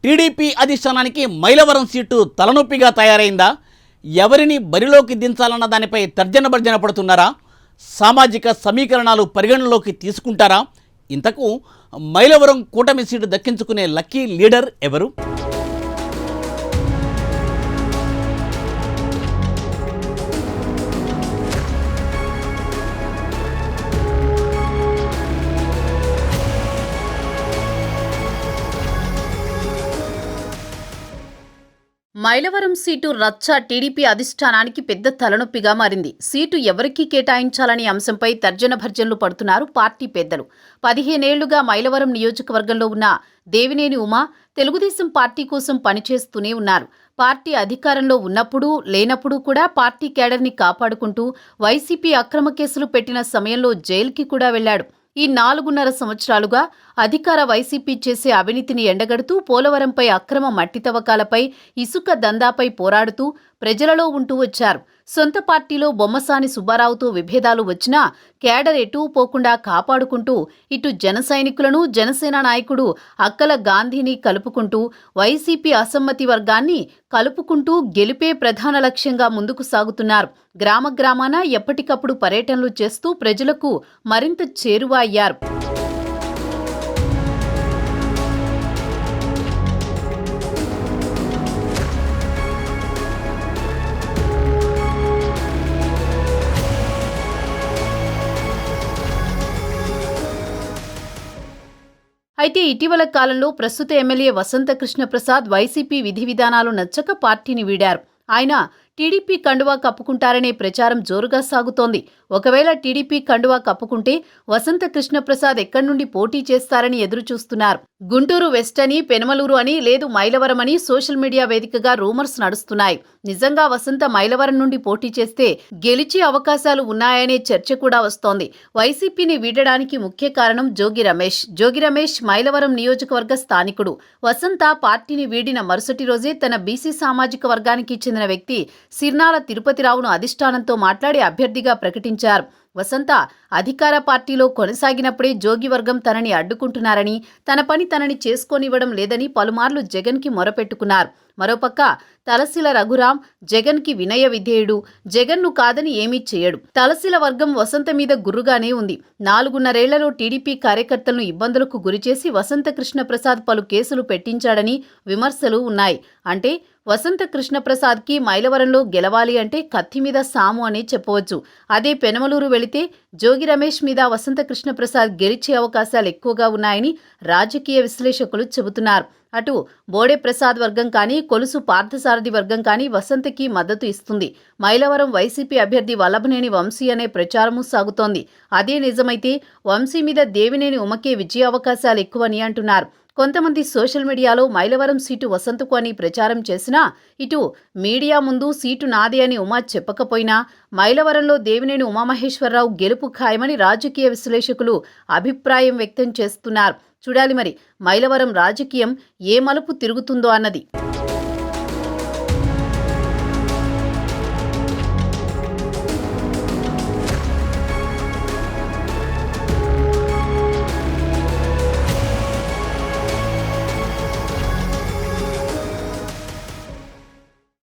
TDP అధిష్టానానికి Mylavaram seat తలనొప్పిగా తయారైందా? ఎవరిని బరిలోకి దించాలన్న దానిపై తర్జన భర్జన పడుతున్నారా? సామాజిక సమీకరణాలు పరిగణనలోకి తీసుకుంటారా? ఇంతకు మైలవరం కూటమి సీటు దక్కించుకునే లక్కీ లీడర్ ఎవరు? మైలవరం సీటు రచ్చ టీడీపీ అధిష్టానానికి పెద్ద తలనొప్పిగా మారింది. సీటు ఎవరికి కేటాయించాలనే అంశంపై తర్జన భర్జనలు పడుతున్నారు పార్టీ పెద్దలు. 15 ఏళ్లుగా మైలవరం నియోజకవర్గంలో ఉన్న దేవినేని ఉమ తెలుగుదేశం పార్టీ కోసం పనిచేస్తూనే ఉన్నారు. పార్టీ అధికారంలో ఉన్నప్పుడు లేనప్పుడు కూడా పార్టీ కేడర్ని కాపాడుకుంటూ వైసీపీ అక్రమ కేసులు పెట్టిన సమయంలో జైలుకి కూడా వెళ్లాడు. ఈ 4.5 సంవత్సరాలుగా అధికార వైసీపీ చేసే అవినీతిని ఎండగడుతూ పోలవరంపై అక్రమ మట్టి తవ్వకాలపై, ఇసుక దందాపై పోరాడుతూ ప్రజలలో ఉంటూ వచ్చారు. సొంత పార్టీలో బొమ్మసాని సుబ్బారావుతో విభేదాలు వచ్చినా కేడర్ ఎటూ పోకుండా కాపాడుకుంటూ ఇటు జన సైనికులను, జనసేన నాయకుడు అక్కల గాంధీని కలుపుకుంటూ వైసీపీ అసమ్మతి వర్గాన్ని కలుపుకుంటూ గెలిపే ప్రధాన లక్ష్యంగా ముందుకు సాగుతున్నారు. గ్రామ గ్రామాన ఎప్పటికప్పుడు పర్యటనలు చేస్తూ ప్రజలకు మరింత చేరువ అయ్యారు. అయితే ఇటీవల కాలంలో ప్రస్తుత ఎమ్మెల్యే వసంత కృష్ణ ప్రసాద్ వైసీపీ విధి విధానాలు నచ్చక పార్టీని వీడారు. ఆయన టీడీపీ కండువా కప్పుకుంటారనే ప్రచారం జోరుగా సాగుతోంది. ఒకవేళ టీడీపీ కండువా కప్పుకుంటే వసంత కృష్ణప్రసాద్ ఎక్కడి నుండి పోటీ చేస్తారని ఎదురుచూస్తున్నారు. గుంటూరు వెస్ట్ అని, పెనమలూరు అని, లేదు మైలవరం అని సోషల్ మీడియా వేదికగా రూమర్స్ నడుస్తున్నాయి. నిజంగా వసంత మైలవరం నుండి పోటీ చేస్తే గెలిచే అవకాశాలు ఉన్నాయనే చర్చ కూడా వస్తోంది. వైసీపీని వీడడానికి ముఖ్య కారణం జోగి రమేష్. జోగి రమేష్ మైలవరం నియోజకవర్గ స్థానికుడు. వసంత పార్టీని వీడిన మరుసటి రోజే తన బీసీ సామాజిక వర్గానికి చెందిన వ్యక్తి సిర్నాల తిరుపతిరావును అధిష్టానంతో మాట్లాడి అభ్యర్థిగా ప్రకటించారు. వసంత అధికార పార్టీలో కొనసాగినప్పుడే జోగి వర్గం తనని అడ్డుకుంటున్నారని, తన పని తనని చేసుకోనివ్వడం లేదని పలుమార్లు జగన్కి మొరపెట్టుకున్నారు. మరోపక్క తలసిల రఘురాం జగన్కి వినయ విధేయుడు. జగన్ను కాదని ఏమీ చేయడు. తలసిల వర్గం వసంత మీద గుర్రుగానే ఉంది. 4.5 ఏళ్లలో టీడీపీ కార్యకర్తలను ఇబ్బందులకు గురిచేసి వసంత కృష్ణప్రసాద్ పలు కేసులు పెట్టించాడని విమర్శలు ఉన్నాయి. అంటే వసంత కృష్ణప్రసాద్కి మైలవరంలో గెలవాలి అంటే కత్తి మీద సాము అని చెప్పవచ్చు. అదే పెనమలూరు వెళితే జోగి రమేష్ మీద వసంత కృష్ణప్రసాద్ గెలిచే అవకాశాలు ఎక్కువగా ఉన్నాయని రాజకీయ విశ్లేషకులు చెబుతున్నారు. అటు బోడే ప్రసాద్ వర్గం కానీ, కొలుసు పార్థసారథి వర్గం కానీ వసంతకి మద్దతు ఇస్తుంది. మైలవరం వైసీపీ అభ్యర్థి వల్లభనేని వంశీ అనే ప్రచారమూ సాగుతోంది. అదే నిజమైతే వంశీ మీద దేవినేని ఉమకే విజయ అవకాశాలు ఎక్కువని అంటున్నారు. కొంతమంది సోషల్ మీడియాలో మైలవరం సీటు వసంతకు అని ప్రచారం చేసినా, ఇటు మీడియా ముందు సీటు నాదే అని ఉమా చెప్పకపోయినా మైలవరంలో దేవినేని ఉమామహేశ్వరరావు గెలుపు ఖాయమని రాజకీయ విశ్లేషకులు అభిప్రాయం వ్యక్తం చేస్తున్నారు. చూడాలి మరి మైలవరం రాజకీయం ఏ మలుపు తిరుగుతుందో అన్నది.